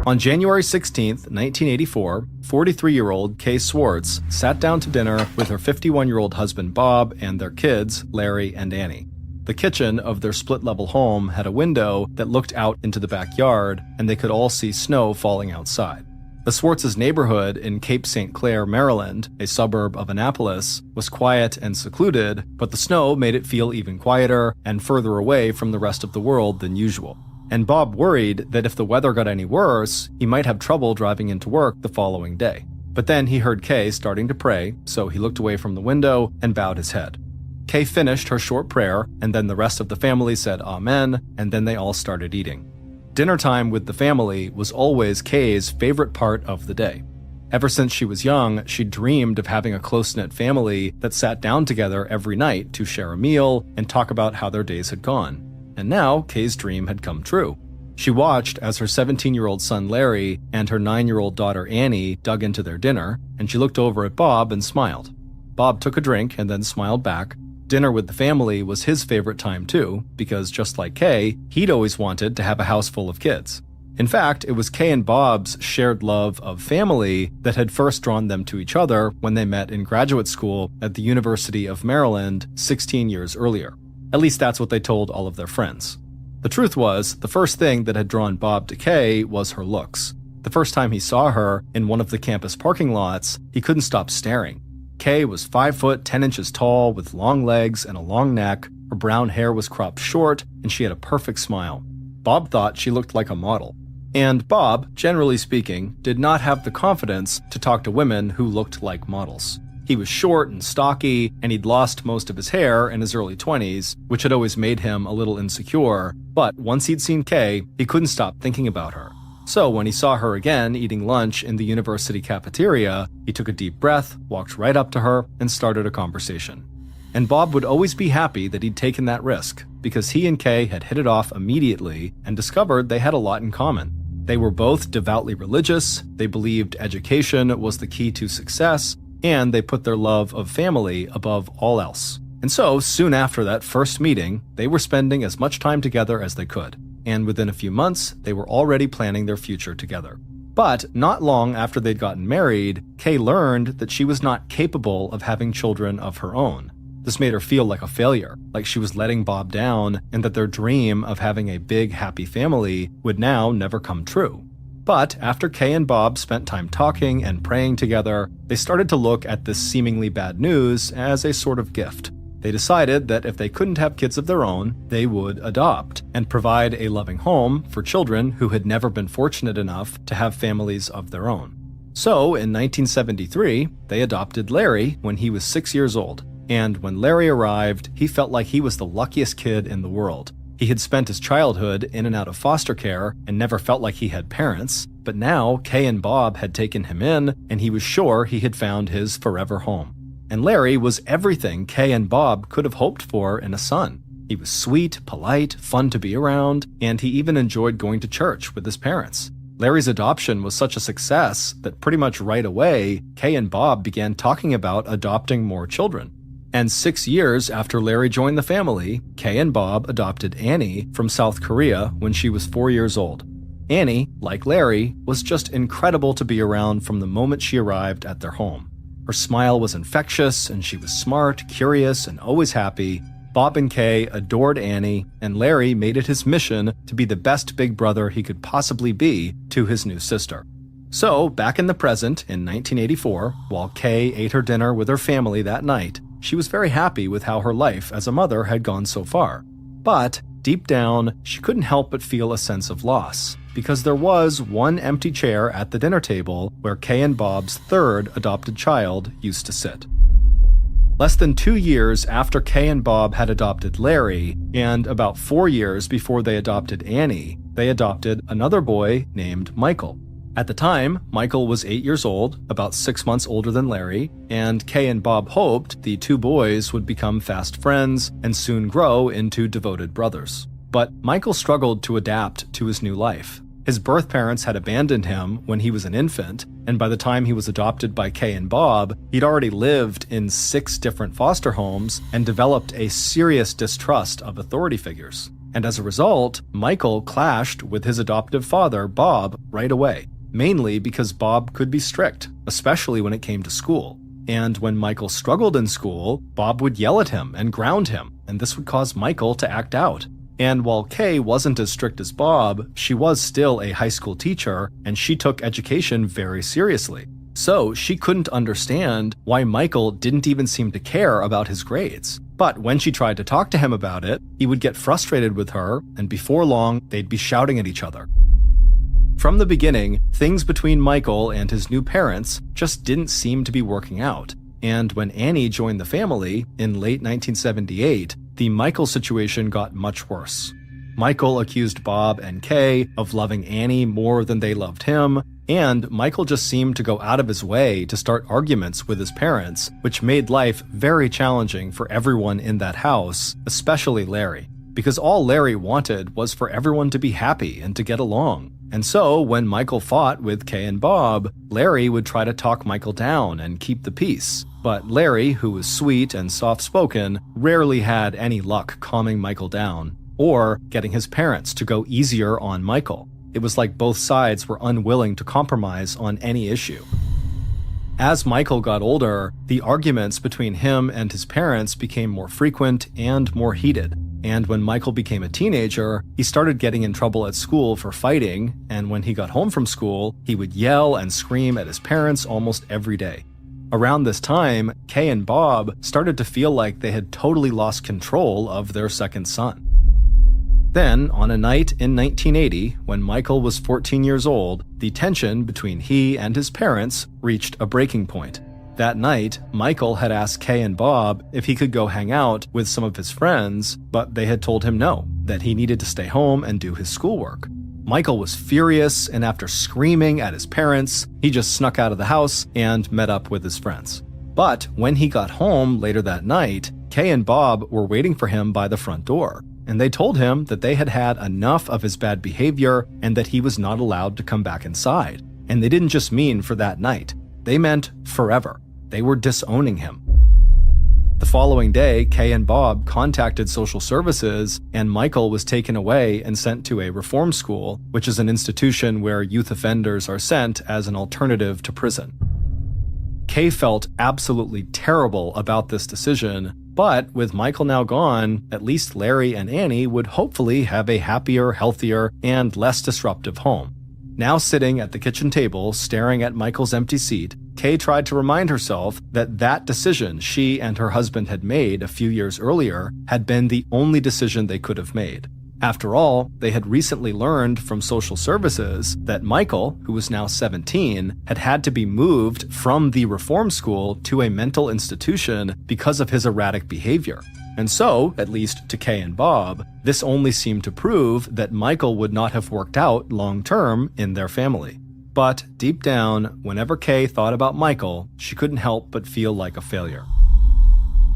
On January 16, 1984, 43-year-old Kay Swartz sat down to dinner with her 51-year-old husband Bob and their kids, Larry and Annie. The kitchen of their split-level home had a window that looked out into the backyard, and they could all see snow falling outside. The Swartz's neighborhood in Cape St. Clair, Maryland, a suburb of Annapolis, was quiet and secluded, but the snow made it feel even quieter and further away from the rest of the world than usual. And Bob worried that if the weather got any worse, he might have trouble driving into work the following day. But then he heard Kay starting to pray, so he looked away from the window and bowed his head. Kay finished her short prayer, and then the rest of the family said amen, and then they all started eating. Dinner time with the family was always Kay's favorite part of the day. Ever since she was young, she dreamed of having a close-knit family that sat down together every night to share a meal and talk about how their days had gone. And now, Kay's dream had come true. She watched as her 17-year-old son Larry and her 9-year-old daughter Annie dug into their dinner, and she looked over at Bob and smiled. Bob took a drink and then smiled back. Dinner with the family was his favorite time too, because just like Kay, he'd always wanted to have a house full of kids. In fact, it was Kay and Bob's shared love of family that had first drawn them to each other when they met in graduate school at the University of Maryland 16 years earlier. At least that's what they told all of their friends. The truth was, the first thing that had drawn Bob to Kay was her looks. The first time he saw her in one of the campus parking lots, he couldn't stop staring. Kay was 5 foot 10 inches tall with long legs and a long neck, her brown hair was cropped short, and she had a perfect smile. Bob thought she looked like a model. And Bob, generally speaking, did not have the confidence to talk to women who looked like models. He was short and stocky, and he'd lost most of his hair in his early 20s, which had always made him a little insecure, but once he'd seen Kay, he couldn't stop thinking about her. So when he saw her again eating lunch in the university cafeteria, he took a deep breath, walked right up to her, and started a conversation. And Bob would always be happy that he'd taken that risk, because he and Kay had hit it off immediately and discovered they had a lot in common. They were both devoutly religious, they believed education was the key to success, and they put their love of family above all else. And so, soon after that first meeting, they were spending as much time together as they could. And within a few months, they were already planning their future together. But not long after they'd gotten married, Kay learned that she was not capable of having children of her own. This made her feel like a failure, like she was letting Bob down, and that their dream of having a big, happy family would now never come true. But after Kay and Bob spent time talking and praying together, they started to look at this seemingly bad news as a sort of gift. They decided that if they couldn't have kids of their own, they would adopt and provide a loving home for children who had never been fortunate enough to have families of their own. So, in 1973, they adopted Larry when he was 6 years old. And when Larry arrived, he felt like he was the luckiest kid in the world. He had spent his childhood in and out of foster care and never felt like he had parents, but now Kay and Bob had taken him in, and he was sure he had found his forever home. And Larry was everything Kay and Bob could have hoped for in a son. He was sweet, polite, fun to be around, and he even enjoyed going to church with his parents. Larry's adoption was such a success that pretty much right away, Kay and Bob began talking about adopting more children. And 6 years after Larry joined the family, Kay and Bob adopted Annie from South Korea when she was 4 years old. Annie, like Larry, was just incredible to be around from the moment she arrived at their home. Her smile was infectious, and she was smart, curious, and always happy. Bob and Kay adored Annie, and Larry made it his mission to be the best big brother he could possibly be to his new sister. So, back in the present, in 1984, while Kay ate her dinner with her family that night, she was very happy with how her life as a mother had gone so far. But, deep down, she couldn't help but feel a sense of loss, because there was one empty chair at the dinner table where Kay and Bob's third adopted child used to sit. Less than 2 years after Kay and Bob had adopted Larry, and about 4 years before they adopted Annie, they adopted another boy named Michael. At the time, Michael was 8 years old, about 6 months older than Larry, and Kay and Bob hoped the two boys would become fast friends and soon grow into devoted brothers. But Michael struggled to adapt to his new life. His birth parents had abandoned him when he was an infant, and by the time he was adopted by Kay and Bob, he'd already lived in 6 different foster homes and developed a serious distrust of authority figures. and as a result, Michael clashed with his adoptive father, Bob, right away, mainly because Bob could be strict, especially when it came to school. And when Michael struggled in school, Bob would yell at him and ground him, and this would cause Michael to act out. And while Kay wasn't as strict as Bob, she was still a high school teacher, and she took education very seriously. So she couldn't understand why Michael didn't even seem to care about his grades. But when she tried to talk to him about it, he would get frustrated with her, and before long, they'd be shouting at each other. From the beginning, things between Michael and his new parents just didn't seem to be working out. And when Annie joined the family in late 1978, the Michael situation got much worse. Michael accused Bob and Kay of loving Annie more than they loved him, and Michael just seemed to go out of his way to start arguments with his parents, which made life very challenging for everyone in that house, especially Larry, because all Larry wanted was for everyone to be happy and to get along. And so, when Michael fought with Kay and Bob, Larry would try to talk Michael down and keep the peace. But Larry, who was sweet and soft-spoken, rarely had any luck calming Michael down, or getting his parents to go easier on Michael. It was like both sides were unwilling to compromise on any issue. As Michael got older, the arguments between him and his parents became more frequent and more heated. And when Michael became a teenager, he started getting in trouble at school for fighting, and when he got home from school, he would yell and scream at his parents almost every day. Around this time, Kay and Bob started to feel like they had totally lost control of their second son. Then, on a night in 1980, when Michael was 14 years old, the tension between he and his parents reached a breaking point. That night, Michael had asked Kay and Bob if he could go hang out with some of his friends, but they had told him no, that he needed to stay home and do his schoolwork. Michael was furious, and after screaming at his parents, he just snuck out of the house and met up with his friends. But when he got home later that night, Kay and Bob were waiting for him by the front door, and they told him that they had had enough of his bad behavior and that he was not allowed to come back inside. And they didn't just mean for that night. They meant forever. They were disowning him. The following day, Kay and Bob contacted social services, and Michael was taken away and sent to a reform school, which is an institution where youth offenders are sent as an alternative to prison. Kay felt absolutely terrible about this decision, but with Michael now gone, at least Larry and Annie would hopefully have a happier, healthier, and less disruptive home. Now sitting at the kitchen table, staring at Michael's empty seat, Kay tried to remind herself that that decision she and her husband had made a few years earlier had been the only decision they could have made. After all, they had recently learned from social services that Michael, who was now 17, had had to be moved from the reform school to a mental institution because of his erratic behavior. And so, at least to Kay and Bob, this only seemed to prove that Michael would not have worked out long-term in their family. But deep down, whenever Kay thought about Michael, she couldn't help but feel like a failure.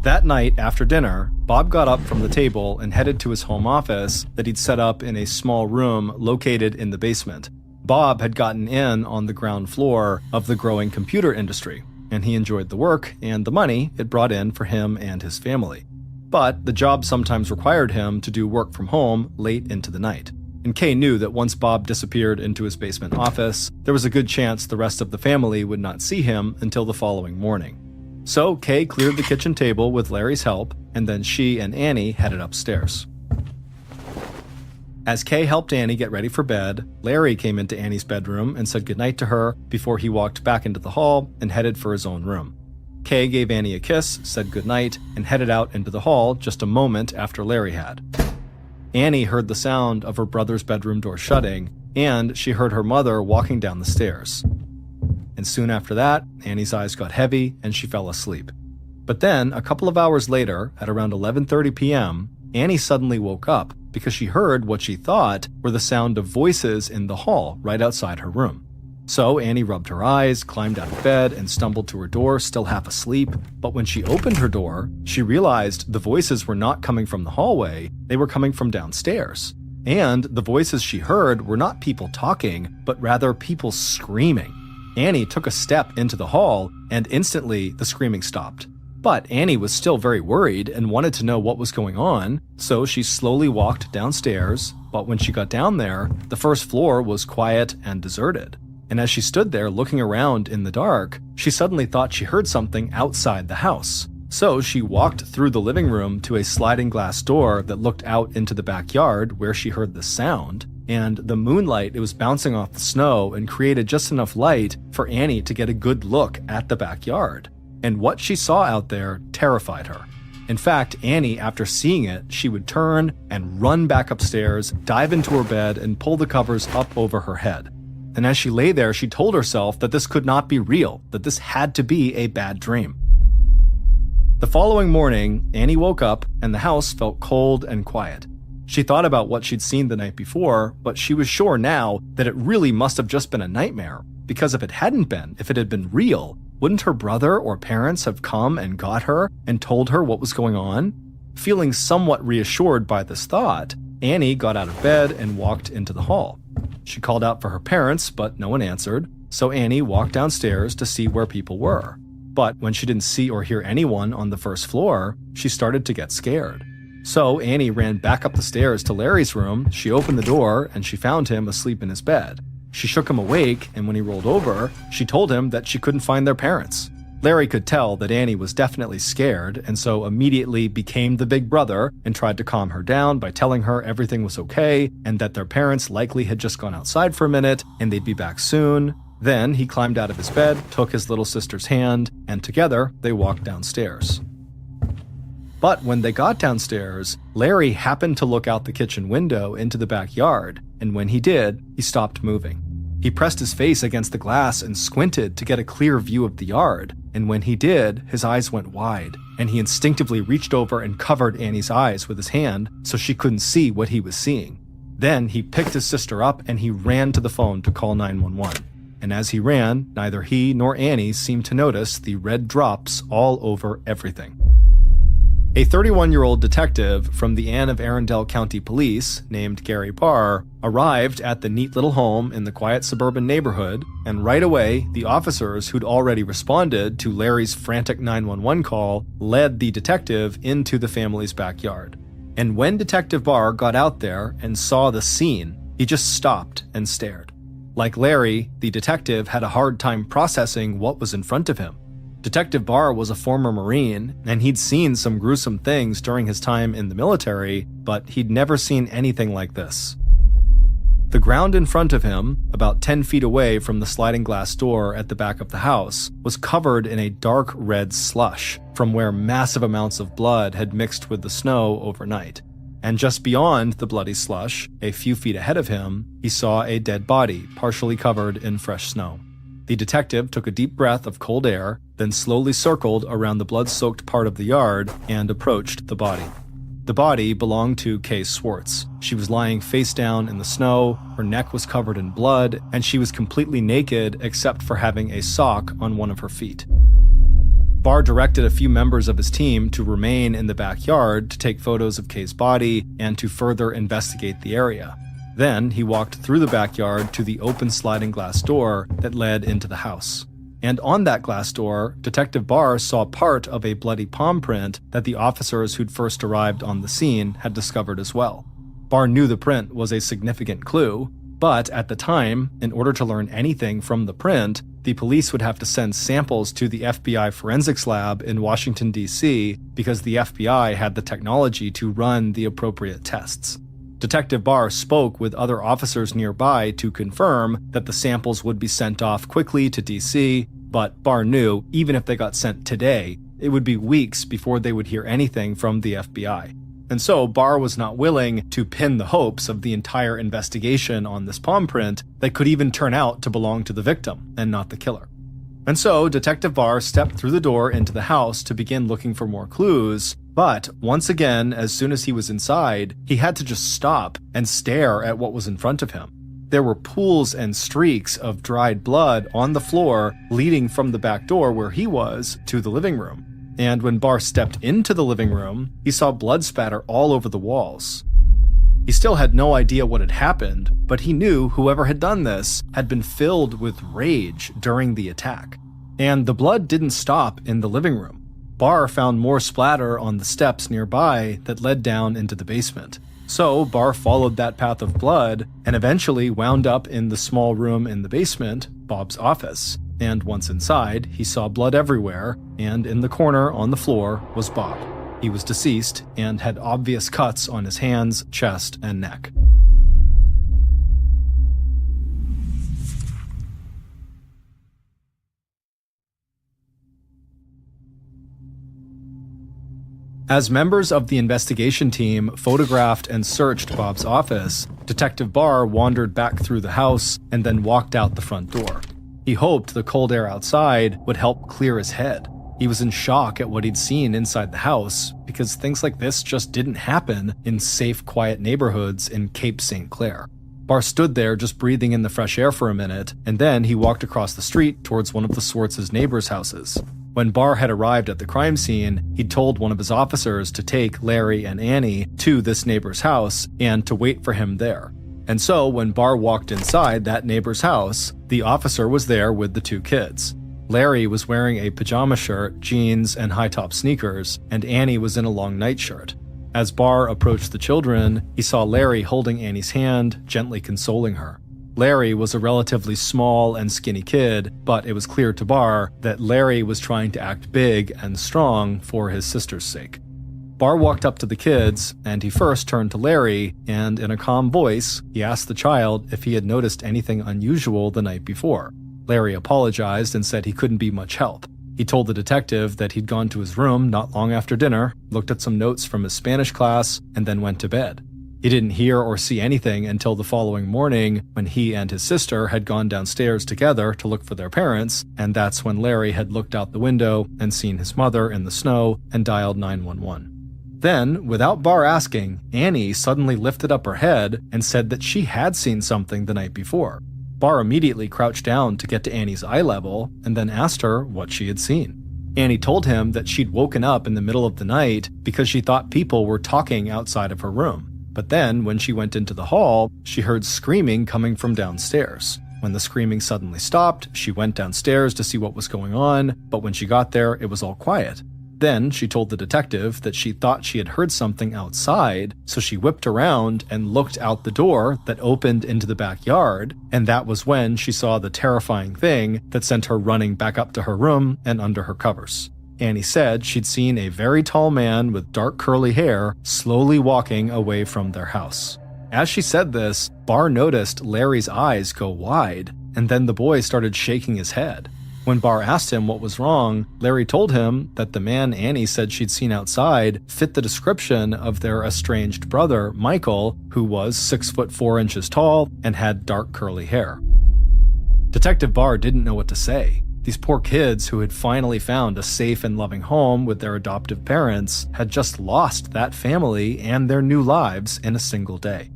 That night, after dinner, Bob got up from the table and headed to his home office that he'd set up in a small room located in the basement. Bob had gotten in on the ground floor of the growing computer industry, and he enjoyed the work and the money it brought in for him and his family. But the job sometimes required him to do work from home late into the night. And Kay knew that once Bob disappeared into his basement office, there was a good chance the rest of the family would not see him until the following morning. So Kay cleared the kitchen table with Larry's help, and then she and Annie headed upstairs. As Kay helped Annie get ready for bed, Larry came into Annie's bedroom and said goodnight to her before he walked back into the hall and headed for his own room. Kay gave Annie a kiss, said goodnight, and headed out into the hall just a moment after Larry had. Annie heard the sound of her brother's bedroom door shutting, and she heard her mother walking down the stairs. And soon after that, Annie's eyes got heavy and she fell asleep. But then, a couple of hours later, at around 11:30 p.m., Annie suddenly woke up because she heard what she thought were the sound of voices in the hall right outside her room. So Annie rubbed her eyes, climbed out of bed, and stumbled to her door, still half asleep. But when she opened her door, she realized the voices were not coming from the hallway, they were coming from downstairs. And the voices she heard were not people talking, but rather people screaming. Annie took a step into the hall, and instantly the screaming stopped. But Annie was still very worried and wanted to know what was going on, so she slowly walked downstairs, but when she got down there, the first floor was quiet and deserted. And as she stood there looking around in the dark, she suddenly thought she heard something outside the house. So she walked through the living room to a sliding glass door that looked out into the backyard where she heard the sound, and the moonlight, it was bouncing off the snow and created just enough light for Annie to get a good look at the backyard. And what she saw out there terrified her. In fact, Annie, after seeing it, she would turn and run back upstairs, dive into her bed, and pull the covers up over her head. And as she lay there, she told herself that this could not be real, that this had to be a bad dream. The following morning, Annie woke up and the house felt cold and quiet. She thought about what she'd seen the night before, but she was sure now that it really must have just been a nightmare, because if it hadn't been, if it had been real, wouldn't her brother or parents have come and got her and told her what was going on? Feeling somewhat reassured by this thought, Annie got out of bed and walked into the hall. She called out for her parents, but no one answered, so Annie walked downstairs to see where people were. But when she didn't see or hear anyone on the first floor, she started to get scared. So Annie ran back up the stairs to Larry's room, she opened the door, and she found him asleep in his bed. She shook him awake, and when he rolled over, she told him that she couldn't find their parents. Larry could tell that Annie was definitely scared, and so immediately became the big brother and tried to calm her down by telling her everything was okay and that their parents likely had just gone outside for a minute and they'd be back soon. Then he climbed out of his bed, took his little sister's hand, and together they walked downstairs. But when they got downstairs, Larry happened to look out the kitchen window into the backyard, and when he did, he stopped moving. He pressed his face against the glass and squinted to get a clear view of the yard, and when he did, his eyes went wide, and he instinctively reached over and covered Annie's eyes with his hand so she couldn't see what he was seeing. Then he picked his sister up and he ran to the phone to call 911. And as he ran, neither he nor Annie seemed to notice the red drops all over everything. A 31-year-old detective from the Anne of Arundel County Police, named Gary Barr, arrived at the neat little home in the quiet suburban neighborhood, and right away, the officers who'd already responded to Larry's frantic 911 call led the detective into the family's backyard. And when Detective Barr got out there and saw the scene, he just stopped and stared. Like Larry, the detective had a hard time processing what was in front of him. Detective Barr was a former Marine, and he'd seen some gruesome things during his time in the military, but he'd never seen anything like this. The ground in front of him, about 10 feet away from the sliding glass door at the back of the house, was covered in a dark red slush, from where massive amounts of blood had mixed with the snow overnight. And just beyond the bloody slush, a few feet ahead of him, he saw a dead body partially covered in fresh snow. The detective took a deep breath of cold air, then slowly circled around the blood-soaked part of the yard and approached the body. The body belonged to Kay Swartz. She was lying face down in the snow, her neck was covered in blood, and she was completely naked except for having a sock on one of her feet. Barr directed a few members of his team to remain in the backyard to take photos of Kay's body and to further investigate the area. Then he walked through the backyard to the open sliding glass door that led into the house. And on that glass door, Detective Barr saw part of a bloody palm print that the officers who'd first arrived on the scene had discovered as well. Barr knew the print was a significant clue, but at the time, in order to learn anything from the print, the police would have to send samples to the FBI forensics lab in Washington, D.C., because the FBI had the technology to run the appropriate tests. Detective Barr spoke with other officers nearby to confirm that the samples would be sent off quickly to DC, but Barr knew even if they got sent today, it would be weeks before they would hear anything from the FBI. And so Barr was not willing to pin the hopes of the entire investigation on this palm print that could even turn out to belong to the victim and not the killer. And so Detective Barr stepped through the door into the house to begin looking for more clues, but once again, as soon as he was inside, he had to just stop and stare at what was in front of him. There were pools and streaks of dried blood on the floor leading from the back door where he was to the living room. And when Barr stepped into the living room, he saw blood spatter all over the walls. He still had no idea what had happened, but he knew whoever had done this had been filled with rage during the attack. And the blood didn't stop in the living room. Barr found more splatter on the steps nearby that led down into the basement. So Barr followed that path of blood and eventually wound up in the small room in the basement, Bob's office. And once inside, he saw blood everywhere, and in the corner on the floor was Bob. He was deceased and had obvious cuts on his hands, chest, and neck. As members of the investigation team photographed and searched Bob's office, Detective Barr wandered back through the house and then walked out the front door. He hoped the cold air outside would help clear his head. He was in shock at what he'd seen inside the house because things like this just didn't happen in safe, quiet neighborhoods in Cape St. Clair. Barr stood there just breathing in the fresh air for a minute, and then he walked across the street towards one of the Swartz's neighbors' houses. When Barr had arrived at the crime scene, he'd told one of his officers to take Larry and Annie to this neighbor's house and to wait for him there. And so when Barr walked inside that neighbor's house, the officer was there with the two kids. Larry was wearing a pajama shirt, jeans, and high-top sneakers, and Annie was in a long nightshirt. As Barr approached the children, he saw Larry holding Annie's hand, gently consoling her. Larry was a relatively small and skinny kid, but it was clear to Barr that Larry was trying to act big and strong for his sister's sake. Barr walked up to the kids, and he first turned to Larry, and in a calm voice, he asked the child if he had noticed anything unusual the night before. Larry apologized and said he couldn't be much help. He told the detective that he'd gone to his room not long after dinner, looked at some notes from his Spanish class, and then went to bed. He didn't hear or see anything until the following morning when he and his sister had gone downstairs together to look for their parents, and that's when Larry had looked out the window and seen his mother in the snow and dialed 911. Then, without Barr asking, Annie suddenly lifted up her head and said that she had seen something the night before. Barr immediately crouched down to get to Annie's eye level and then asked her what she had seen. Annie told him that she'd woken up in the middle of the night because she thought people were talking outside of her room. But then, when she went into the hall, she heard screaming coming from downstairs. When the screaming suddenly stopped, she went downstairs to see what was going on, but when she got there, it was all quiet. Then she told the detective that she thought she had heard something outside, so she whipped around and looked out the door that opened into the backyard, and that was when she saw the terrifying thing that sent her running back up to her room and under her covers. Annie said she'd seen a very tall man with dark curly hair slowly walking away from their house. As she said this, Barr noticed Larry's eyes go wide, and then the boy started shaking his head. When Barr asked him what was wrong, Larry told him that the man Annie said she'd seen outside fit the description of their estranged brother, Michael, who was 6'4" tall and had dark curly hair. Detective Barr didn't know what to say. These poor kids who had finally found a safe and loving home with their adoptive parents had just lost that family and their new lives in a single day.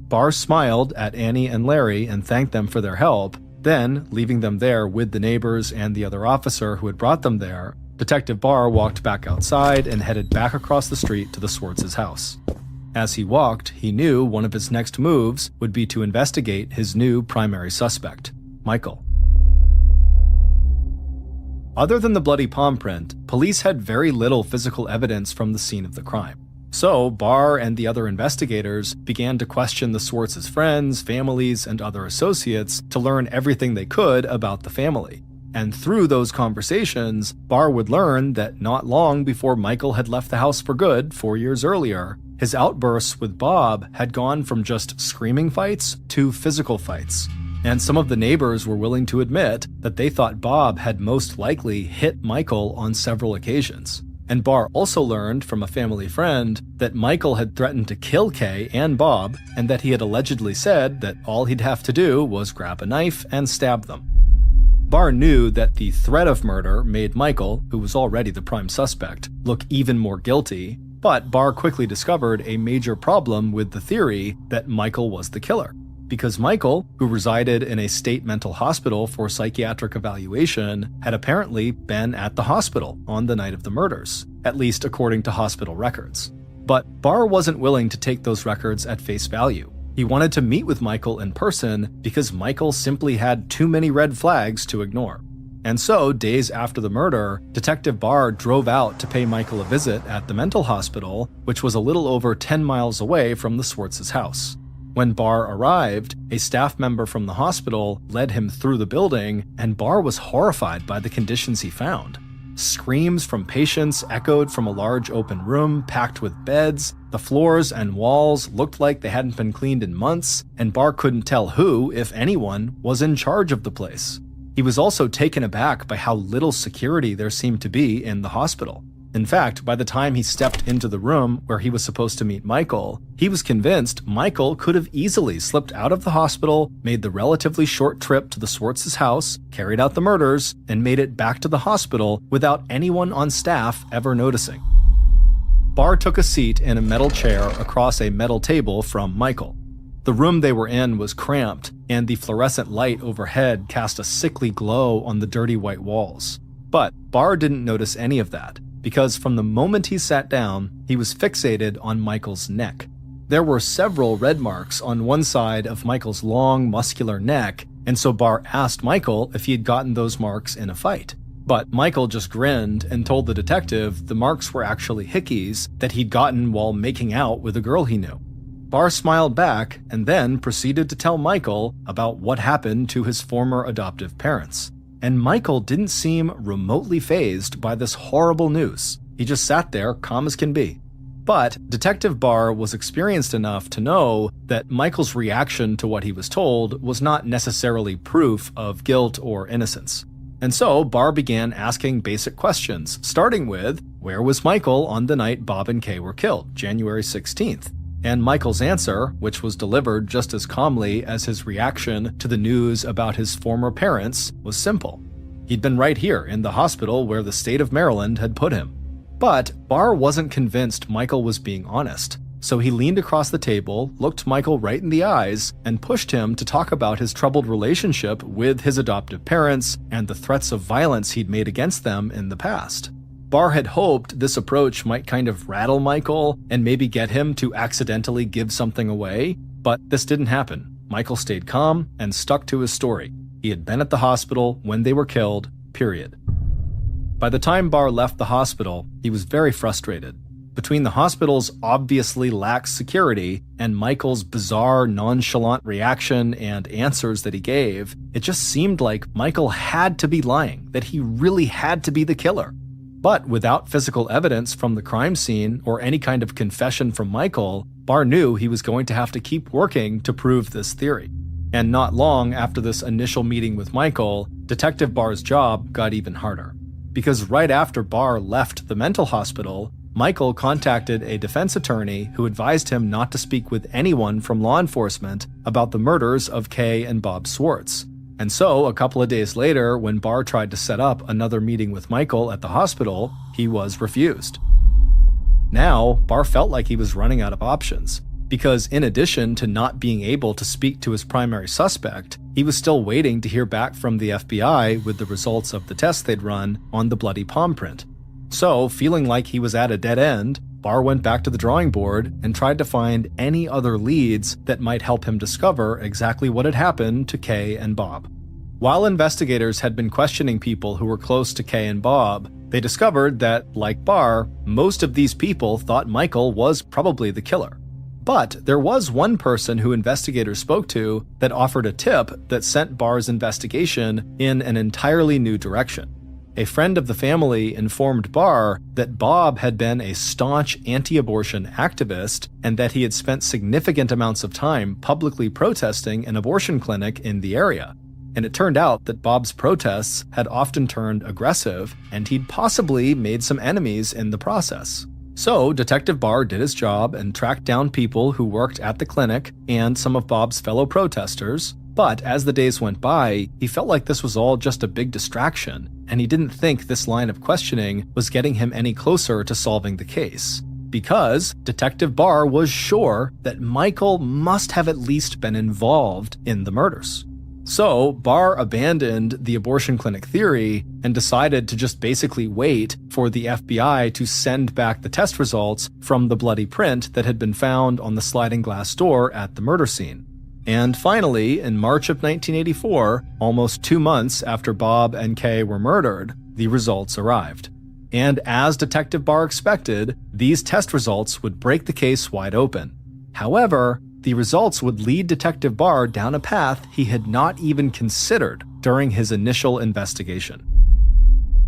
Barr smiled at Annie and Larry and thanked them for their help. Then, leaving them there with the neighbors and the other officer who had brought them there, Detective Barr walked back outside and headed back across the street to the Swartz's house. As he walked, he knew one of his next moves would be to investigate his new primary suspect, Michael. Other than the bloody palm print, police had very little physical evidence from the scene of the crime. So, Barr and the other investigators began to question the Swartz's friends, families, and other associates to learn everything they could about the family. And through those conversations, Barr would learn that not long before Michael had left the house for good 4 years earlier, his outbursts with Bob had gone from just screaming fights to physical fights. And some of the neighbors were willing to admit that they thought Bob had most likely hit Michael on several occasions. And Barr also learned from a family friend that Michael had threatened to kill Kay and Bob, and that he had allegedly said that all he'd have to do was grab a knife and stab them. Barr knew that the threat of murder made Michael, who was already the prime suspect, look even more guilty, but Barr quickly discovered a major problem with the theory that Michael was the killer. Because Michael, who resided in a state mental hospital for psychiatric evaluation, had apparently been at the hospital on the night of the murders, at least according to hospital records. But Barr wasn't willing to take those records at face value. He wanted to meet with Michael in person because Michael simply had too many red flags to ignore. And so, days after the murder, Detective Barr drove out to pay Michael a visit at the mental hospital, which was a little over 10 miles away from the Swartz's house. When Barr arrived, a staff member from the hospital led him through the building, and Barr was horrified by the conditions he found. Screams from patients echoed from a large open room packed with beds. The floors and walls looked like they hadn't been cleaned in months, and Barr couldn't tell who, if anyone, was in charge of the place. He was also taken aback by how little security there seemed to be in the hospital. In fact, by the time he stepped into the room where he was supposed to meet Michael, he was convinced Michael could have easily slipped out of the hospital, made the relatively short trip to the Swartz's house, carried out the murders, and made it back to the hospital without anyone on staff ever noticing. Barr took a seat in a metal chair across a metal table from Michael. The room they were in was cramped, and the fluorescent light overhead cast a sickly glow on the dirty white walls. But Barr didn't notice any of that, because from the moment he sat down, he was fixated on Michael's neck. There were several red marks on one side of Michael's long, muscular neck, and so Barr asked Michael if he had gotten those marks in a fight. But Michael just grinned and told the detective the marks were actually hickeys that he'd gotten while making out with a girl he knew. Barr smiled back and then proceeded to tell Michael about what happened to his former adoptive parents. And Michael didn't seem remotely fazed by this horrible news. He just sat there, calm as can be. But Detective Barr was experienced enough to know that Michael's reaction to what he was told was not necessarily proof of guilt or innocence. And so Barr began asking basic questions, starting with, where was Michael on the night Bob and Kay were killed, January 16th? And Michael's answer, which was delivered just as calmly as his reaction to the news about his former parents, was simple. He'd been right here in the hospital where the state of Maryland had put him. But Barr wasn't convinced Michael was being honest, so he leaned across the table, looked Michael right in the eyes, and pushed him to talk about his troubled relationship with his adoptive parents and the threats of violence he'd made against them in the past. Barr had hoped this approach might kind of rattle Michael and maybe get him to accidentally give something away, but this didn't happen. Michael stayed calm and stuck to his story. He had been at the hospital when they were killed, period. By the time Barr left the hospital, he was very frustrated. Between the hospital's obviously lax security and Michael's bizarre, nonchalant reaction and answers that he gave, it just seemed like Michael had to be lying, that he really had to be the killer. But without physical evidence from the crime scene or any kind of confession from Michael, Barr knew he was going to have to keep working to prove this theory. And not long after this initial meeting with Michael, Detective Barr's job got even harder. Because right after Barr left the mental hospital, Michael contacted a defense attorney who advised him not to speak with anyone from law enforcement about the murders of Kay and Bob Swartz. And so, a couple of days later, when Barr tried to set up another meeting with Michael at the hospital, he was refused. Now, Barr felt like he was running out of options, because in addition to not being able to speak to his primary suspect, he was still waiting to hear back from the FBI with the results of the tests they'd run on the bloody palm print. So, feeling like he was at a dead end, Barr went back to the drawing board and tried to find any other leads that might help him discover exactly what had happened to Kay and Bob. While investigators had been questioning people who were close to Kay and Bob, they discovered that, like Barr, most of these people thought Michael was probably the killer. But there was one person who investigators spoke to that offered a tip that sent Barr's investigation in an entirely new direction. A friend of the family informed Barr that Bob had been a staunch anti-abortion activist and that he had spent significant amounts of time publicly protesting an abortion clinic in the area. And it turned out that Bob's protests had often turned aggressive, and he'd possibly made some enemies in the process. So, Detective Barr did his job and tracked down people who worked at the clinic and some of Bob's fellow protesters. But as the days went by, he felt like this was all just a big distraction, and he didn't think this line of questioning was getting him any closer to solving the case. Because Detective Barr was sure that Michael must have at least been involved in the murders. So, Barr abandoned the abortion clinic theory and decided to just basically wait for the FBI to send back the test results from the bloody print that had been found on the sliding glass door at the murder scene. And finally, in March of 1984, almost 2 months after Bob and Kay were murdered, the results arrived. And as Detective Barr expected, these test results would break the case wide open. However, the results would lead Detective Barr down a path he had not even considered during his initial investigation.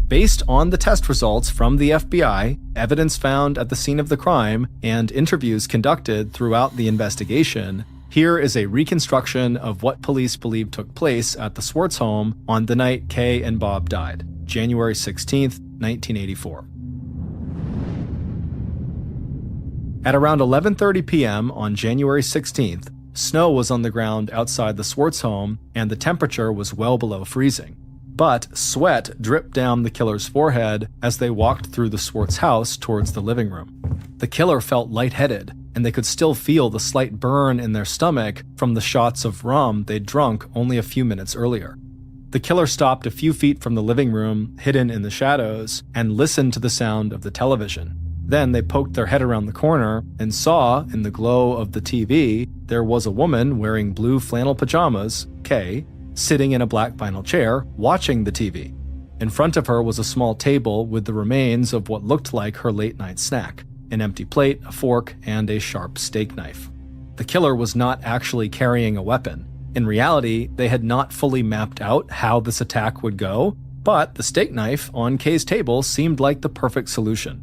Based on the test results from the FBI, evidence found at the scene of the crime, and interviews conducted throughout the investigation, here is a reconstruction of what police believe took place at the Swartz home on the night Kay and Bob died, January 16, 1984. At around 11:30 p.m. on January 16th, snow was on the ground outside the Swartz home and the temperature was well below freezing. But sweat dripped down the killer's forehead as they walked through the Swartz house towards the living room. The killer felt lightheaded, and they could still feel the slight burn in their stomach from the shots of rum they'd drunk only a few minutes earlier. The killer stopped a few feet from the living room, hidden in the shadows, and listened to the sound of the television. Then they poked their head around the corner and saw, in the glow of the TV, there was a woman wearing blue flannel pajamas, Kay, sitting in a black vinyl chair, watching the TV. In front of her was a small table with the remains of what looked like her late-night snack, an empty plate, a fork, and a sharp steak knife. The killer was not actually carrying a weapon. In reality, they had not fully mapped out how this attack would go, but the steak knife on Kay's table seemed like the perfect solution.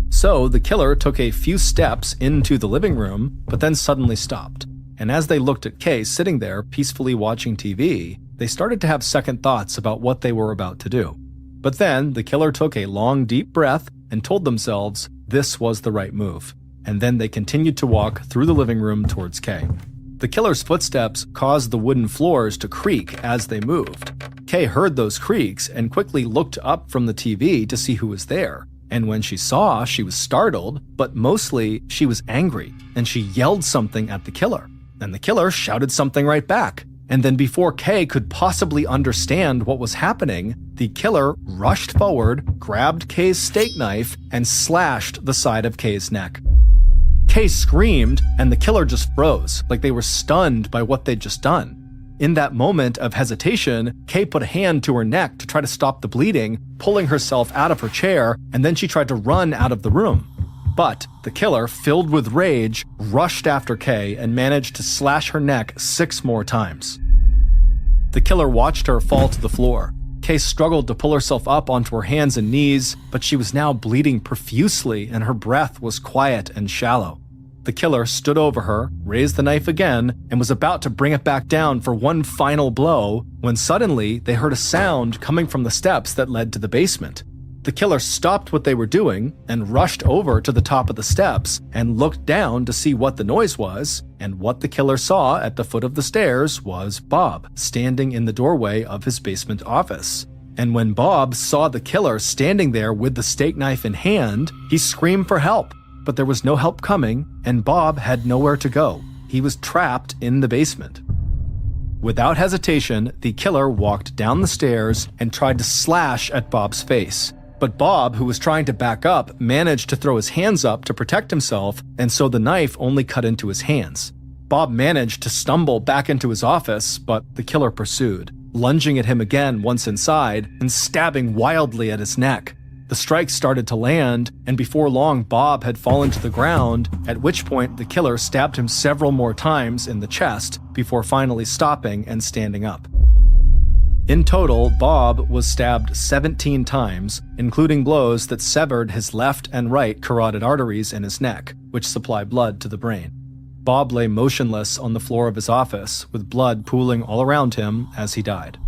So the killer took a few steps into the living room, but then suddenly stopped. And as they looked at Kay sitting there peacefully watching TV, they started to have second thoughts about what they were about to do. But then the killer took a long, deep breath and told themselves this was the right move. And then they continued to walk through the living room towards Kay. The killer's footsteps caused the wooden floors to creak as they moved. Kay heard those creaks and quickly looked up from the TV to see who was there. And when she saw, she was startled, but mostly she was angry, and she yelled something at the killer. And the killer shouted something right back. And then before Kay could possibly understand what was happening, the killer rushed forward, grabbed Kay's steak knife, and slashed the side of Kay's neck. Kay screamed, and the killer just froze, like they were stunned by what they'd just done. In that moment of hesitation, Kay put a hand to her neck to try to stop the bleeding, pulling herself out of her chair, and then she tried to run out of the room. But the killer, filled with rage, rushed after Kay and managed to slash her neck 6 more times. The killer watched her fall to the floor. Kay struggled to pull herself up onto her hands and knees, but she was now bleeding profusely and her breath was quiet and shallow. The killer stood over her, raised the knife again, and was about to bring it back down for one final blow when suddenly they heard a sound coming from the steps that led to the basement. The killer stopped what they were doing and rushed over to the top of the steps and looked down to see what the noise was, and what the killer saw at the foot of the stairs was Bob standing in the doorway of his basement office. And when Bob saw the killer standing there with the steak knife in hand, he screamed for help. But there was no help coming, and Bob had nowhere to go. He was trapped in the basement. Without hesitation, the killer walked down the stairs and tried to slash at Bob's face. But Bob, who was trying to back up, managed to throw his hands up to protect himself, and so the knife only cut into his hands. Bob managed to stumble back into his office, but the killer pursued, lunging at him again once inside and stabbing wildly at his neck. The strikes started to land, and before long Bob had fallen to the ground, at which point the killer stabbed him several more times in the chest before finally stopping and standing up. In total, Bob was stabbed 17 times, including blows that severed his left and right carotid arteries in his neck, which supply blood to the brain. Bob lay motionless on the floor of his office, with blood pooling all around him as he died.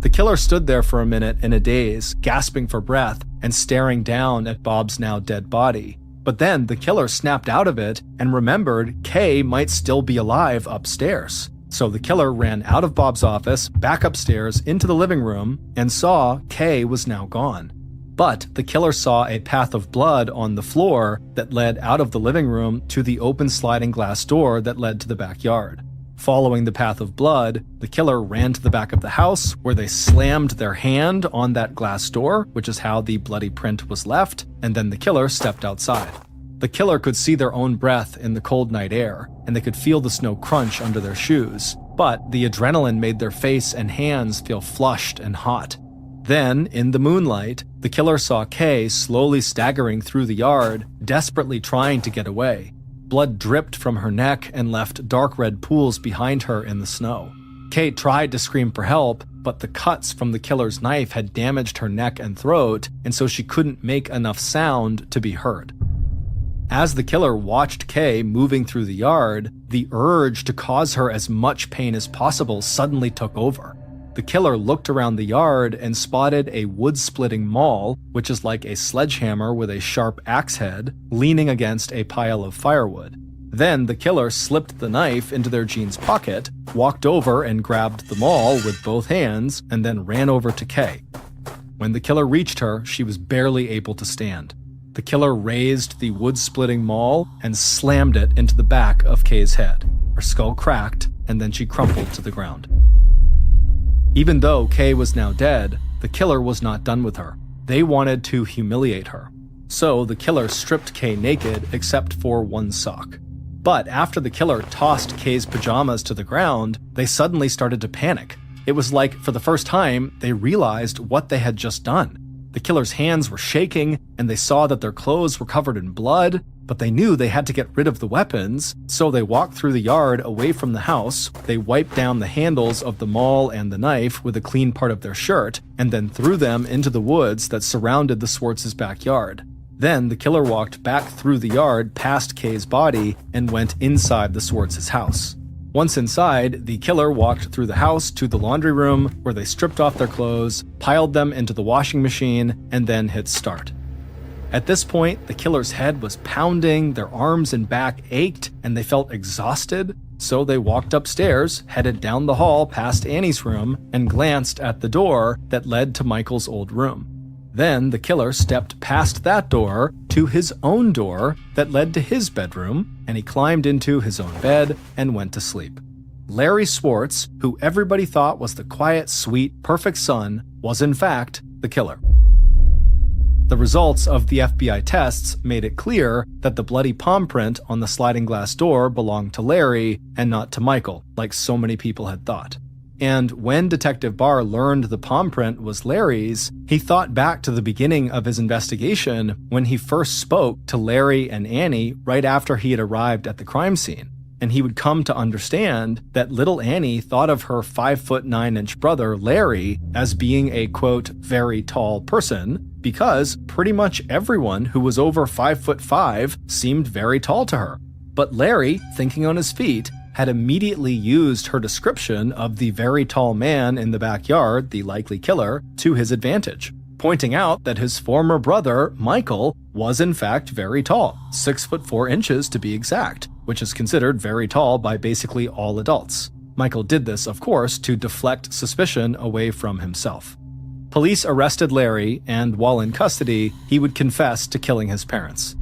The killer stood there for a minute in a daze, gasping for breath and staring down at Bob's now dead body. But then the killer snapped out of it and remembered Kay might still be alive upstairs. So the killer ran out of Bob's office, back upstairs into the living room, and saw Kay was now gone. But the killer saw a path of blood on the floor that led out of the living room to the open sliding glass door that led to the backyard. Following the path of blood, the killer ran to the back of the house where they slammed their hand on that glass door, which is how the bloody print was left, and then the killer stepped outside. The killer could see their own breath in the cold night air, and they could feel the snow crunch under their shoes, but the adrenaline made their face and hands feel flushed and hot. Then, in the moonlight, the killer saw Kay slowly staggering through the yard, desperately trying to get away. Blood dripped from her neck and left dark red pools behind her in the snow. Kay tried to scream for help, but the cuts from the killer's knife had damaged her neck and throat, and so she couldn't make enough sound to be heard. As the killer watched Kay moving through the yard, the urge to cause her as much pain as possible suddenly took over. The killer looked around the yard and spotted a wood-splitting maul, which is like a sledgehammer with a sharp axe head, leaning against a pile of firewood. Then the killer slipped the knife into their jeans pocket, walked over and grabbed the maul with both hands, and then ran over to Kay. When the killer reached her, she was barely able to stand. The killer raised the wood-splitting maul and slammed it into the back of Kay's head. Her skull cracked, and then she crumpled to the ground. Even though Kay was now dead, the killer was not done with her. They wanted to humiliate her. So the killer stripped Kay naked except for one sock. But after the killer tossed Kay's pajamas to the ground, they suddenly started to panic. It was like, for the first time, they realized what they had just done. The killer's hands were shaking, and they saw that their clothes were covered in blood, but they knew they had to get rid of the weapons, so they walked through the yard away from the house, they wiped down the handles of the maul and the knife with a clean part of their shirt, and then threw them into the woods that surrounded the Swartz's backyard. Then the killer walked back through the yard past Kay's body and went inside the Swartz's house. Once inside, the killer walked through the house to the laundry room where they stripped off their clothes, piled them into the washing machine, and then hit start. At this point, the killer's head was pounding, their arms and back ached, and they felt exhausted, so they walked upstairs, headed down the hall past Annie's room, and glanced at the door that led to Michael's old room. Then the killer stepped past that door to his own door that led to his bedroom, and he climbed into his own bed and went to sleep. Larry Swartz, who everybody thought was the quiet, sweet, perfect son, was in fact the killer. The results of the FBI tests made it clear that the bloody palm print on the sliding glass door belonged to Larry and not to Michael, like so many people had thought. And when Detective Barr learned the palm print was Larry's, he thought back to the beginning of his investigation when he first spoke to Larry and Annie right after he had arrived at the crime scene. And he would come to understand that little Annie thought of her 5'9" brother Larry as being a, quote, very tall person, because pretty much everyone who was over 5'5" seemed very tall to her. But Larry, thinking on his feet, had immediately used her description of the very tall man in the backyard, the likely killer, to his advantage, pointing out that his former brother, Michael, was in fact very tall, 6'4" to be exact, which is considered very tall by basically all adults. Michael did this, of course, to deflect suspicion away from himself. Police arrested Larry, and while in custody, he would confess to killing his parents.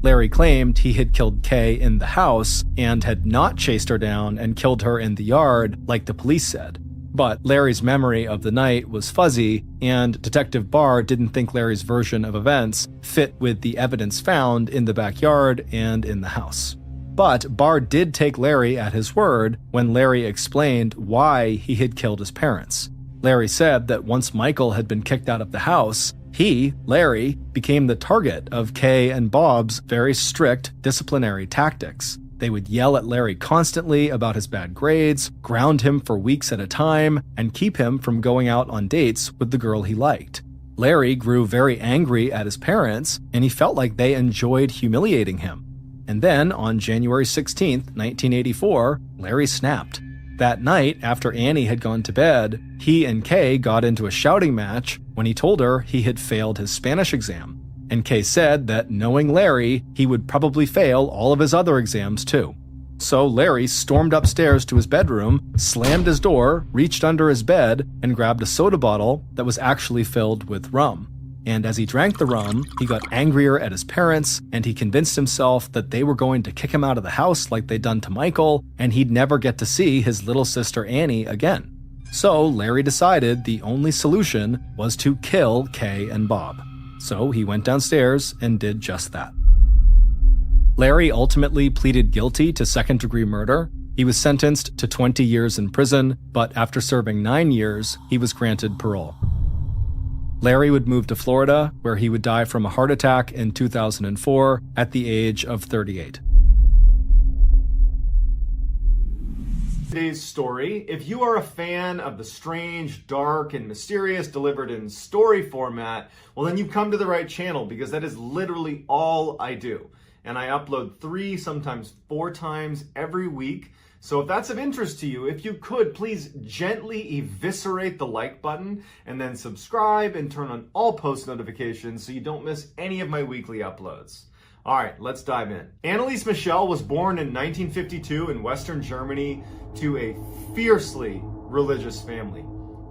Larry claimed he had killed Kay in the house and had not chased her down and killed her in the yard like the police said. But Larry's memory of the night was fuzzy, and Detective Barr didn't think Larry's version of events fit with the evidence found in the backyard and in the house. But Barr did take Larry at his word when Larry explained why he had killed his parents. Larry said that once Michael had been kicked out of the house, he, Larry, became the target of Kay and Bob's very strict disciplinary tactics. They would yell at Larry constantly about his bad grades, ground him for weeks at a time, and keep him from going out on dates with the girl he liked. Larry grew very angry at his parents, and he felt like they enjoyed humiliating him. And then, on January 16, 1984, Larry snapped. That night, after Annie had gone to bed, he and Kay got into a shouting match when he told her he had failed his Spanish exam. And Kay said that knowing Larry, he would probably fail all of his other exams too. So Larry stormed upstairs to his bedroom, slammed his door, reached under his bed, and grabbed a soda bottle that was actually filled with rum. And as he drank the rum, he got angrier at his parents, and he convinced himself that they were going to kick him out of the house like they'd done to Michael, and he'd never get to see his little sister Annie again. So Larry decided the only solution was to kill Kay and Bob. So he went downstairs and did just that. Larry ultimately pleaded guilty to second-degree murder. He was sentenced to 20 years in prison, but after serving 9 years, he was granted parole. Larry would move to Florida, where he would die from a heart attack in 2004 at the age of 38. Today's story. If you are a fan of the strange, dark, and mysterious delivered in story format, well then you've come to the right channel, because that is literally all I do. And I upload 3, sometimes 4 times every week. So if that's of interest to you, if you could, please gently eviscerate the like button and then subscribe and turn on all post notifications so you don't miss any of my weekly uploads. All right, let's dive in. Anneliese Michel was born in 1952 in Western Germany to a fiercely religious family.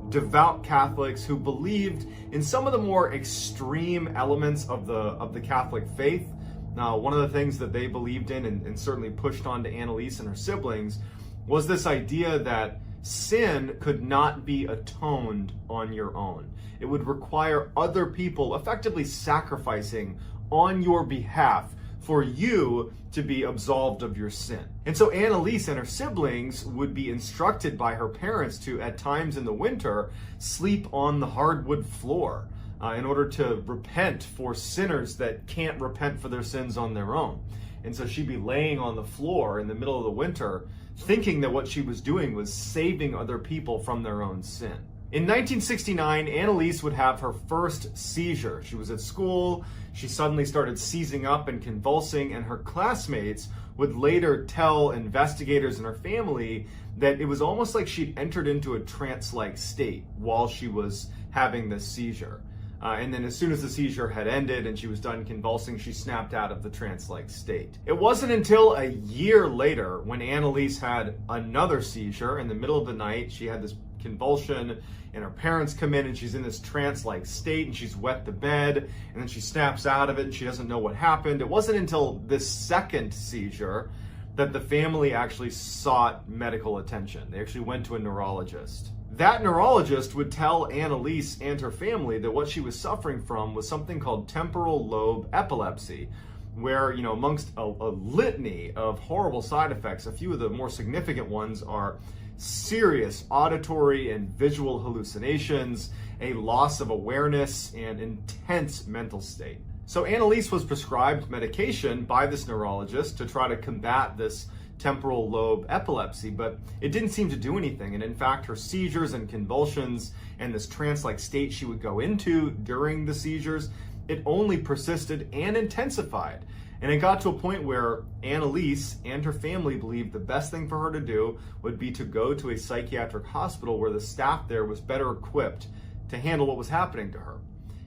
Devout Catholics who believed in some of the more extreme elements of the Catholic faith. Now, one of the things that they believed in and certainly pushed on to Anneliese and her siblings was this idea that sin could not be atoned on your own. It would require other people effectively sacrificing on your behalf for you to be absolved of your sin. And so Anneliese and her siblings would be instructed by her parents to, at times in the winter, sleep on the hardwood floor in order to repent for sinners that can't repent for their sins on their own. And so she'd be laying on the floor in the middle of the winter, thinking that what she was doing was saving other people from their own sin. In 1969, Anneliese would have her first seizure. She was at school, she suddenly started seizing up and convulsing, and her classmates would later tell investigators and her family that it was almost like she'd entered into a trance-like state while she was having this seizure. And then as soon as the seizure had ended and she was done convulsing, she snapped out of the trance-like state. It wasn't until a year later when Anneliese had another seizure in the middle of the night. She had this convulsion and her parents come in and she's in this trance-like state and she's wet the bed and then she snaps out of it and she doesn't know what happened. It wasn't until this second seizure that the family actually sought medical attention. They actually went to a neurologist. That neurologist would tell Anneliese and her family that what she was suffering from was something called temporal lobe epilepsy, where, amongst a litany of horrible side effects, a few of the more significant ones are serious auditory and visual hallucinations, a loss of awareness, and intense mental state. So Anneliese was prescribed medication by this neurologist to try to combat this temporal lobe epilepsy, but it didn't seem to do anything. And in fact, her seizures and convulsions and this trance-like state she would go into during the seizures, it only persisted and intensified. And it got to a point where Anneliese and her family believed the best thing for her to do would be to go to a psychiatric hospital where the staff there was better equipped to handle what was happening to her.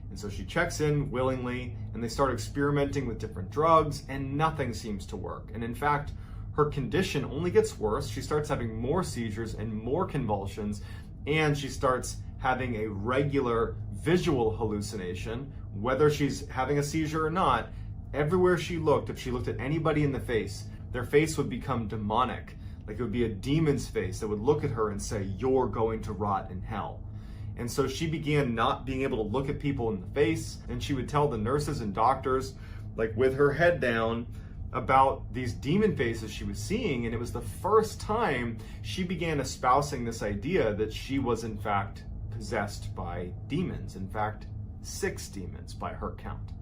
And so she checks in willingly, and they start experimenting with different drugs, and nothing seems to work. And in fact, her condition only gets worse. She starts having more seizures and more convulsions, and she starts having a regular visual hallucination. Whether she's having a seizure or not, everywhere she looked, if she looked at anybody in the face, their face would become demonic. Like it would be a demon's face that would look at her and say, "You're going to rot in hell." And so she began not being able to look at people in the face, and she would tell the nurses and doctors, like with her head down, about these demon faces she was seeing. And it was the first time she began espousing this idea that she was in fact possessed by demons. In fact, 6 demons by her count.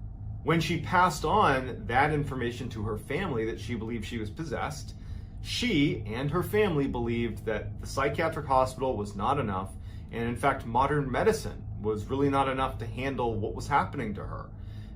When she passed on that information to her family that she believed she was possessed, she and her family believed that the psychiatric hospital was not enough, and in fact modern medicine was really not enough to handle what was happening to her,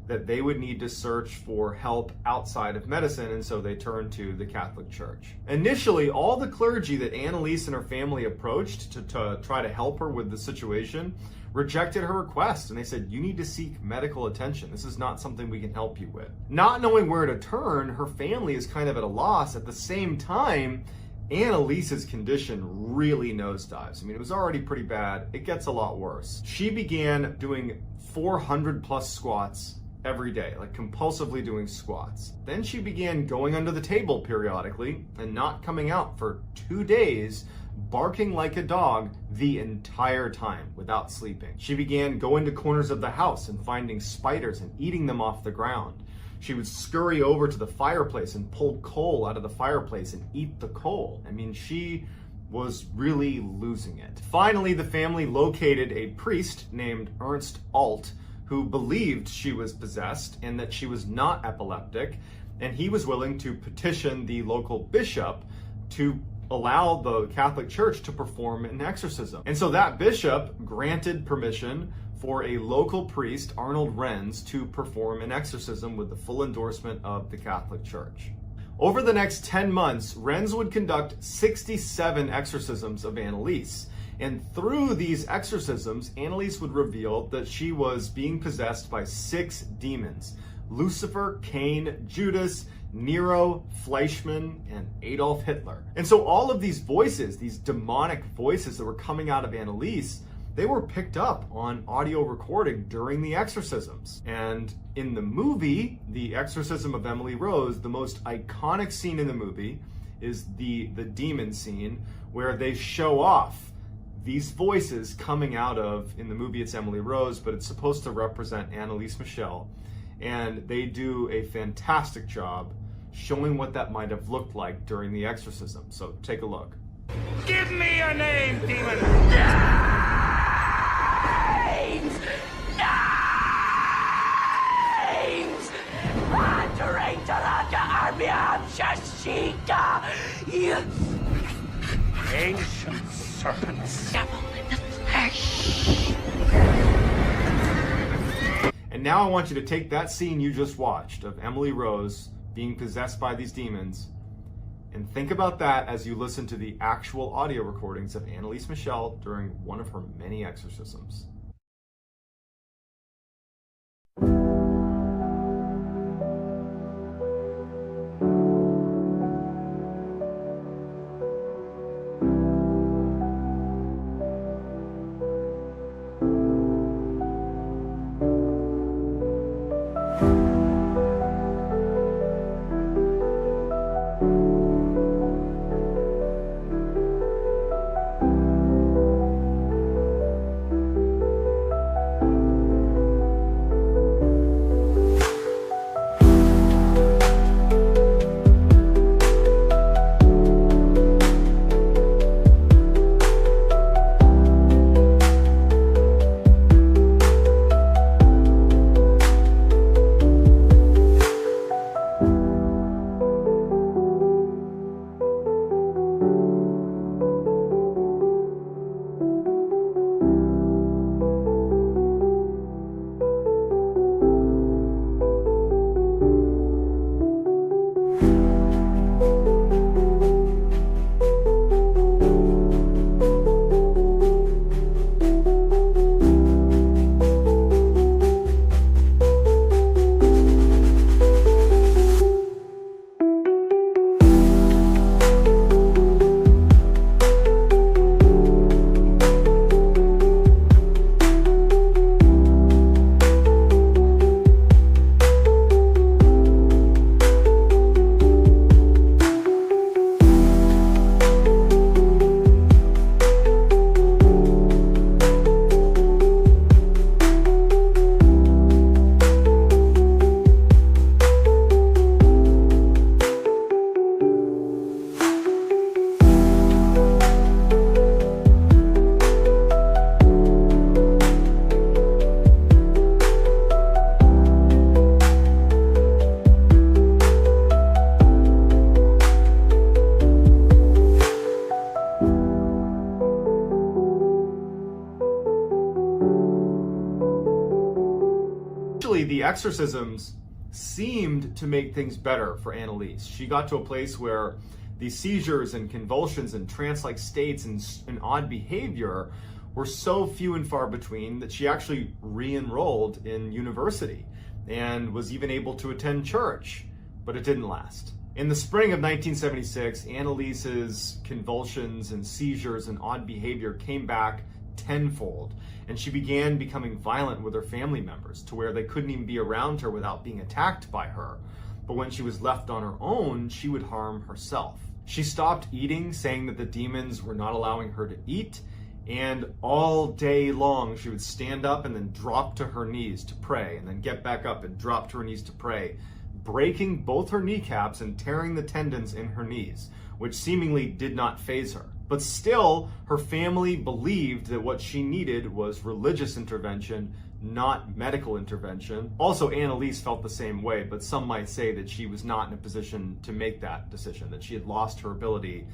that they would need to search for help outside of medicine, and so they turned to the Catholic Church. Initially, all the clergy that Anneliese and her family approached to try to help her with the situation rejected her request, and they said, "You need to seek medical attention. This is not something we can help you with." Not knowing where to turn, her family is kind of at a loss. At the same time, Annaliese's condition really nosedives. I mean, it was already pretty bad. It gets a lot worse. She began doing 400 plus squats every day, like compulsively doing squats. Then she began going under the table periodically and not coming out for 2 days, barking like a dog the entire time without sleeping. She began going to corners of the house and finding spiders and eating them off the ground. She would scurry over to the fireplace and pull coal out of the fireplace and eat the coal. I mean, she was really losing it. Finally, the family located a priest named Ernst Alt who believed she was possessed and that she was not epileptic, and he was willing to petition the local bishop to allow the Catholic Church to perform an exorcism. And so that bishop granted permission for a local priest, Arnold Renz, to perform an exorcism with the full endorsement of the Catholic Church. Over the next 10 months, Renz would conduct 67 exorcisms of Anneliese. And through these exorcisms, Anneliese would reveal that she was being possessed by 6 demons: Lucifer, Cain, Judas, Nero, Fleischmann, and Adolf Hitler. And so all of these voices, these demonic voices that were coming out of Anneliese, they were picked up on audio recording during the exorcisms. And in the movie, The Exorcism of Emily Rose, the most iconic scene in the movie is the demon scene where they show off these voices coming out of, in the movie it's Emily Rose, but it's supposed to represent Anneliese Michel. And they do a fantastic job showing what that might have looked like during the exorcism. So take a look. Give me your name, demon! Names! Names! Ancient serpents. Devil in the flesh. And now I want you to take that scene you just watched of Emily Rose being possessed by these demons and think about that as you listen to the actual audio recordings of Anneliese Michel during one of her many exorcisms. The exorcisms seemed to make things better for Anneliese. She got to a place where the seizures and convulsions and trance-like states and odd behavior were so few and far between that she actually re-enrolled in university and was even able to attend church, but it didn't last. In the spring of 1976, Anneliese's convulsions and seizures and odd behavior came back tenfold, and she began becoming violent with her family members to where they couldn't even be around her without being attacked by her. But when she was left on her own, she would harm herself. She stopped eating, saying that the demons were not allowing her to eat, and all day long she would stand up and then drop to her knees to pray, and then get back up and drop to her knees to pray, breaking both her kneecaps and tearing the tendons in her knees, which seemingly did not faze her. But still, her family believed that what she needed was religious intervention, not medical intervention. Also, Annalise felt the same way, but some might say that she was not in a position to make that decision, that she had lost her ability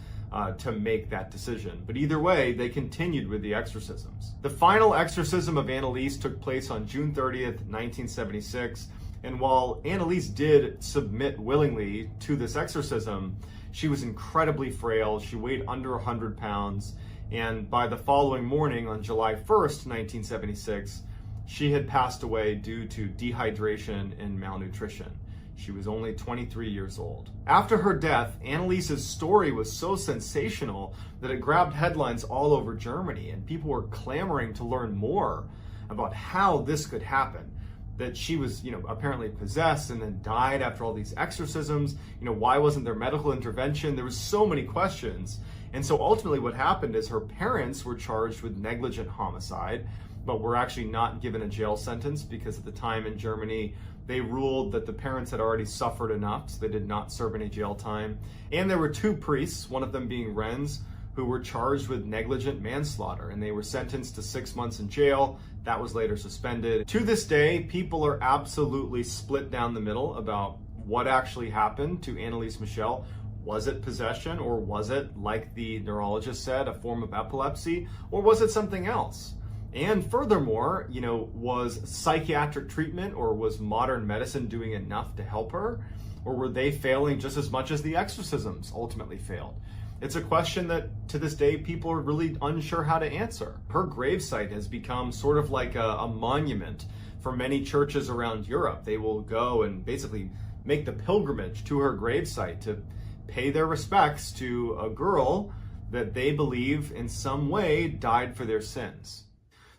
to make that decision. But either way, they continued with the exorcisms. The final exorcism of Annalise took place on June 30th, 1976. And while Annalise did submit willingly to this exorcism, she was incredibly frail. She weighed under 100 pounds. And by the following morning, on July 1st, 1976, she had passed away due to dehydration and malnutrition. She was only 23 years old. After her death, Annalise's story was so sensational that it grabbed headlines all over Germany, and people were clamoring to learn more about how this could happen. That she was, apparently possessed and then died after all these exorcisms. Why wasn't there medical intervention? There was so many questions. And so ultimately what happened is her parents were charged with negligent homicide, but were actually not given a jail sentence because at the time in Germany, they ruled that the parents had already suffered enough, so they did not serve any jail time. And there were two priests, one of them being Renz, who were charged with negligent manslaughter, and they were sentenced to 6 months in jail. That was later suspended. To this day, people are absolutely split down the middle about what actually happened to Annalise Michel. Was it possession, or was it, like the neurologist said, a form of epilepsy, or was it something else? And furthermore, was psychiatric treatment or was modern medicine doing enough to help her? Or were they failing just as much as the exorcisms ultimately failed? It's a question that to this day people are really unsure how to answer. Her gravesite has become sort of like a monument for many churches around Europe. They will go and basically make the pilgrimage to her gravesite to pay their respects to a girl that they believe in some way died for their sins.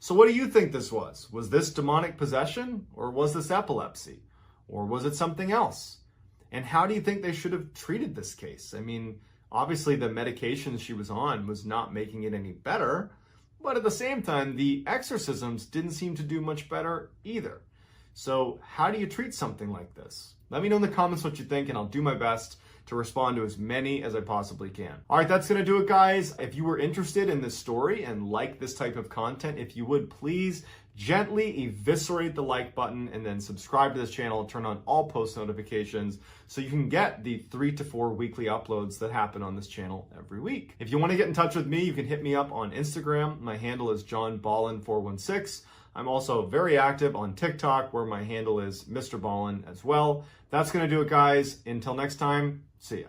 So what do you think this was? Was this demonic possession, or was this epilepsy? Or was it something else? And how do you think they should have treated this case? I mean, obviously the medication she was on was not making it any better, but at the same time, the exorcisms didn't seem to do much better either. So how do you treat something like this? Let me know in the comments what you think, and I'll do my best to respond to as many as I possibly can. All right, that's gonna do it, guys. If you were interested in this story and like this type of content, if you would please gently eviscerate the like button and then subscribe to this channel and turn on all post notifications so you can get the 3 to 4 weekly uploads that happen on this channel every week. If you want to get in touch with me, you can hit me up on Instagram. My handle is JohnBallen416. I'm also very active on TikTok, where my handle is MrBallen as well. That's going to do it, guys. Until next time, see ya.